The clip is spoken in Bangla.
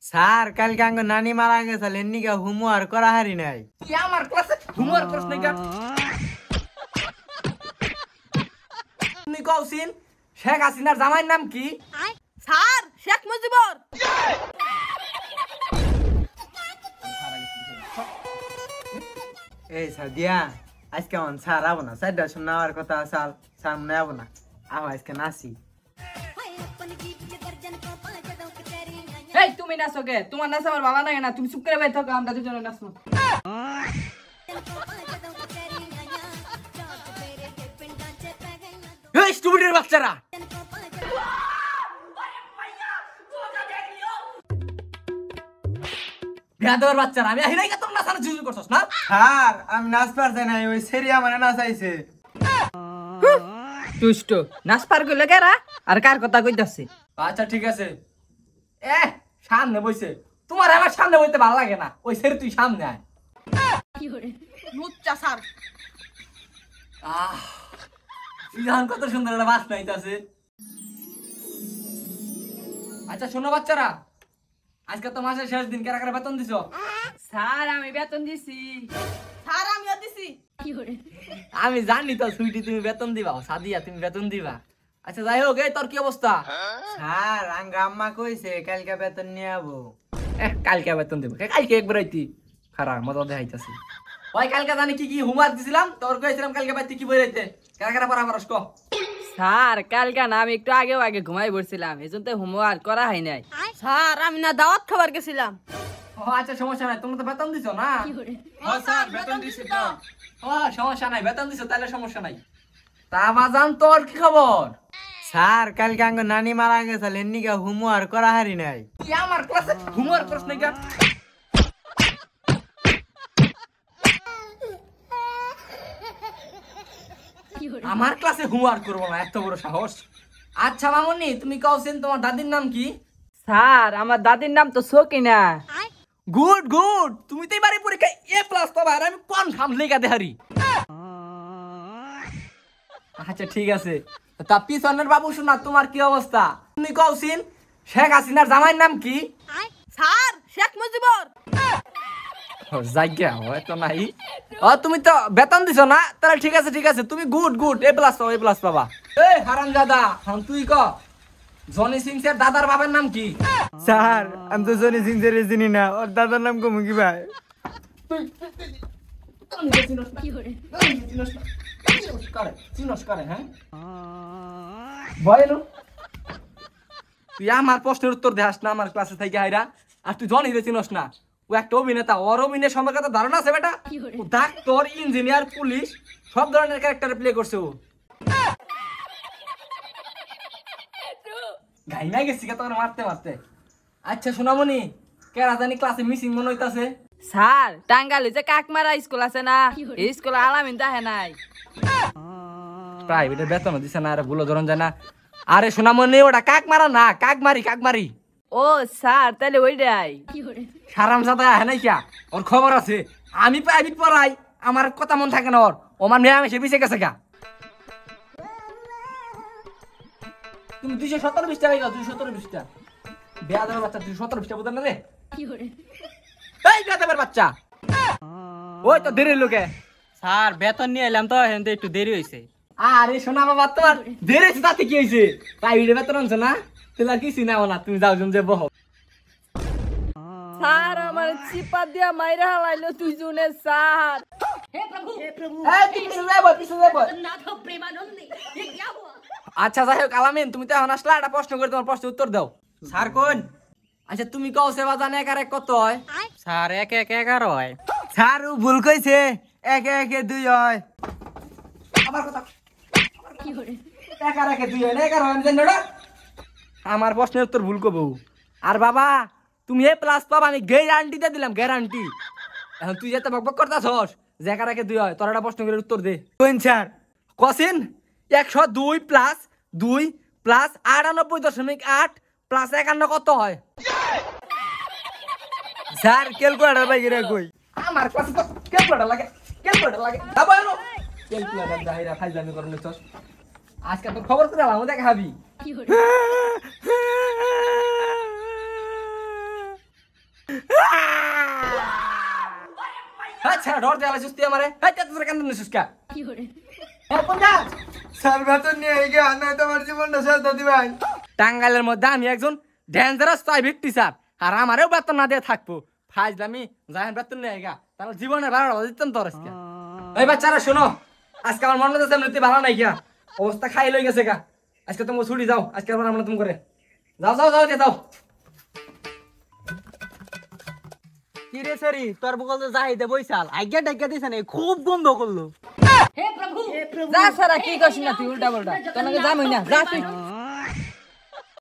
স্যার কালকে আঙ্গ নানি মারা গেছে লেন্নিকা হোমওয়ার্ক করা হারি নাই। তুই আমার ক্লাসে হোমওয়ার্ক করছ না কেন? তুমি কওছিন শেখ হাসিনার জামাইয়ের নাম কি? স্যার শেখ মুজিবুর। এই সাদিয়া আজকে আমার স্যার আবো না, স্যারটা শুনে আমার কথা সাল স্যার মনে আবো না, আবো আজকে নাচি। এই তুমি নাচো কে? তোমার নাচ আমার ভালো লাগে না, তুমি চুপ করে বাইরে থাকো, আমরা দুজনে নাচবো। এই স্টুপিডের বাচ্চারা, বেয়াদবের বাচ্চারা, আমি আহিলাই কে তোর নাচানো শুরু করছস না? স্যার আমি নাচ পারছি না, ওই সেরিয়া মানে নাচাইছে। দুষ্ট নাচ পার করলে কেরা আর কার কথা কইতাছি? আচ্ছা ঠিক আছে, সামনে বইছে, তোমার আমার সামনে বইতে ভালো লাগে না, ওই সেরে তুই সামনে আয়। লুচ্চা স্যার। ইহান কত সুন্দর একটা বাস নাইতাছে। আচ্ছা শোনো বাচ্চারা, আজকে তো মাসের শেষ দিন, কারা কারা বেতন দিছো? স্যার আমি বেতন দিছি। স্যার আমিও দিছি। আমি জানি তো সুইটি তুমি বেতন দিবা, সাদিয়া তুমি বেতন দিবা। আচ্ছা যাই হোক, এই তোর কি অবস্থা? স্যার আঙ্গ আম্মা কইছে কালকে বেতন নিয়ে আবো। কালকে বেতন দেবো, কালকে একবার আইতি খারাপ মজা দেখাইতাছি। ওই কালকে জানি কি কি হোমওয়ার্ক দিছিলাম, তোর কইছিলাম কালকে বাইতে কি বই রাইতে, কারা কারা পরামর্শ কো। স্যার কালকে না আমি একটু আগে ঘুমাই পড়ছিলাম, এজন্য তো হোমওয়ার্ক করা হয় নাই। স্যার আমি না দাওয়াত খাবার গেছিলাম। ও আচ্ছা সমস্যা নাই, তোমরা তো বেতন দিছো না? স্যার বেতন দিছি তো। সমস্যা নাই, বেতন দিছো তাহলে সমস্যা নাই। তা বাজান তোর কি খবর? স্যার কালকে আঙ্গ নানি মারা গেছে লেন্নিকা হোমওয়ার্ক করা হারি নাই। তুই আমার ক্লাসে হোমওয়ার্ক করছ না কেন? আমার ক্লাসে হোমওয়ার্ক করবো না, এত বড় সাহস? আচ্ছা মামুনি, তুমি কওছেন তোমার দাদির নাম কি? স্যার আমার দাদির নাম তো সকিনা। গুড গুড, তুমি তো এবারে পরীক্ষায় A+ পাবা, আর আমি কনফার্ম লেখা দেহারি। আচ্ছা ঠিক আছে, তা পিছনের বাবু শোনা, তোমার কি অবস্থা? তুমি কওছেন শেখ হাসিনার জামাইয়ের নাম কি? স্যার শেখ মুজিবুর। জায়গা হয়তো নাই। তুমি তো বেতন দিছো না, তাহলে ঠিক আছে ঠিক আছে, তুমি গুড গুড A+ পাবা, A+ পাবা। এই হারামজাদা, তুই ক জনি সিং এর দাদার বাবার নাম কি? স্যার আমি তো জনি সিং এর চিনি না, ওর দাদার নাম কমু কি ভাই? তুই আমার প্রশ্নের উত্তর দেখাস না আমার ক্লাসে থেকে হাইরা, আর তুই জনি রে চিনস না? ও একটা অভিনেতা, ওর অভিনয় সম্পর্কে তো ধারণা আছে বেটা? ও ডাক্তার, ইঞ্জিনিয়ার, পুলিশ সব ধরনের ক্যারেক্টার প্লে করছে ও। গাইনা গেছি কে তোর মারতে মারতে। আচ্ছা সোনামণি, কেরা জানি ক্লাসে মিসিং মনে হইতাছে? স্যার টাঙ্গাইলে যে কাকমারা স্কুল আছে না, এই স্কুলে আলামিন তাহে নাই। প্রাইভেটের বেতন দিছে না, আরে ভুলো ধরন যায় না। আরে সোনামণি ওটা কাকমারা না, কাকমারি। ও স্যার তাহলে ওইটাই। সারাম সাদা হ্যাঁ নাই কিয়া, ওর খবর আছে। আমি প্রাইভেট পড়াই, আমার কথা মন থাকে না ওর, ও আমার মেয়ে আমি সে পিছিয়ে গেছে গা। তুমি 217 টাকা 217 বেয়াদবের বাচ্চা, 217 বুঝলেন না রে? এই বেয়াদবের বাচ্চা, ওই তো দেরি লোকে। স্যার বেতন নিয়ে এলাম তো, এখন তো একটু দেরি হয়েছে। আরে শোনা বাবা, তোমার দেরি হয়েছে তাতে কি হয়েছে? প্রাইভেটে বেতন আনছো না, তাহলে আর কিছু নাও না, তুমি যাও যে বহ। স্যার আমার চিপা দিয়া মাইরা হালাইলো দুইজনে স্যার। আচ্ছা যাই হোক আলামিন, তুমি তো এখন আসলা, একটা প্রশ্ন করে তোমার প্রশ্নের উত্তর দাও। স্যার কোন? আচ্ছা তুমি কও সেবা জানে 1 আর 1 কত হয়? স্যার 1 1 11 হয়। স্যার ও ভুল কইছে, 1 1 2 হয়। আমার কথা 1 আর 1 2 হয় না, 11 হয় না জানো না? আমার প্রশ্নের উত্তর ভুল কবো। আর বাবা তুমি A+ পাবা, আমি গ্যারান্টি দিয়ে দিলাম, গ্যারান্টি। এখন তুই যেতে বকবক করতাছস যে 1 আর 1 2 হয়, তোর একটা প্রশ্ন করে উত্তর দে। কোন স্যার? কসিন 102 প্লাস 2 প্লাস 98.8 প্লাস 51 কত হয়? স্যার ক্যালকুলেটর বাইরে কই? আমার ক্লাসে তো ক্যালকুলেটর লাগে দাও এনো ক্যালকুলেটর দাইরা ফাইজলামি করন নিছস। আজকে তো খবর করে আলাম, দেখা হাবি। ছাড়া ডর দেয়ালে সুস্তি আমারে এই তেত তোর কান্দন সুস্কা স্যার বেতন নিয়ে গিয়ে আর নয় তোমার জীবনটা শেষ দাদি ভাই। টাঙ্গাইলের মধ্যে আমি একজন ডেঞ্জারাস প্রাইভেট টিচার আর আমারেও বেতন না দিয়ে থাকবো ফাইজলামি যাই বেতন নিয়ে গা তাহলে জীবনের ভাড়া দিতাম তোর আজকে। এই বাচ্চারা শোনো আজকে আমার মনে হচ্ছে এমনিতে ভালো নাই গিয়া অবস্থা খাই লই গেছে গা আজকে তুমি ছুটি যাও আজকে আমরা তুমি করে যাও যাও যাও যাও কি রে সরি তোর বকল তো যাইতে বইছাল আজ্ঞা ডাক্কা দিছ না খুব গন্ধ করলো। যা সারা কি করছিস না তুই উল্টা পাল্টা তোর নাকি জামই না যা তুই